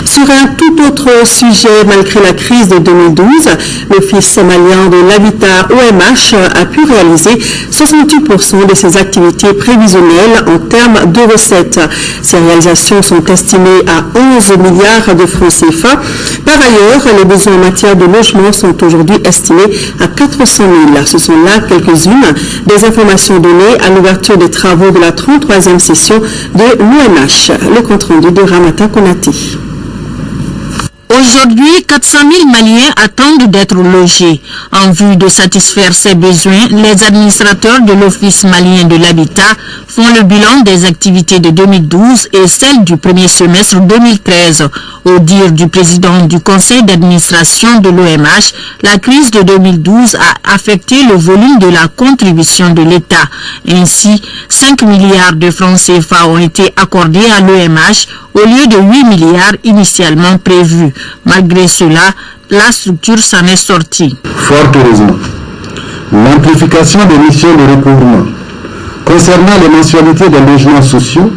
Sur un tout autre sujet, malgré la crise de 2012, l'Office malien de l'habitat OMH a pu réaliser 68% de ses activités prévisionnelles en termes de recettes. Ces réalisations sont estimées à 11 milliards de francs CFA. Par ailleurs, les besoins en matière de logement sont aujourd'hui estimés à 400 000. Ce sont là quelques-unes des informations données à l'ouverture des travaux de la 33e session de l'OMH. Le compte-rendu de Ramata Konate. Aujourd'hui, 400 000 Maliens attendent d'être logés. En vue de satisfaire ces besoins, les administrateurs de l'Office malien de l'habitat font le bilan des activités de 2012 et celles du premier semestre 2013. Au dire du président du conseil d'administration de l'OMH, la crise de 2012 a affecté le volume de la contribution de l'État. Ainsi, 5 milliards de francs CFA ont été accordés à l'OMH au lieu de 8 milliards initialement prévus. Malgré cela, la structure s'en est sortie. Fort heureusement, l'amplification des missions de recouvrement concernant les mensualités des logements sociaux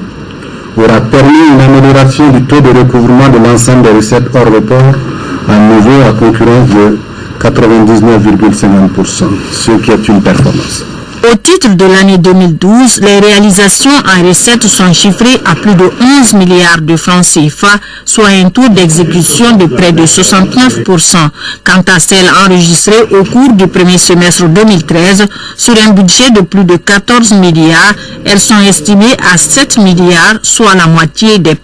aura permis une amélioration du taux de recouvrement de l'ensemble des recettes hors report à nouveau à concurrence de 99,50%, ce qui est une performance. Au titre de l'année 2012, les réalisations en recettes sont chiffrées à plus de 11 milliards de francs CFA, soit un taux d'exécution de près de 69%. Quant à celles enregistrées au cours du premier semestre 2013, sur un budget de plus de 14 milliards, elles sont estimées à 7 milliards, soit la moitié des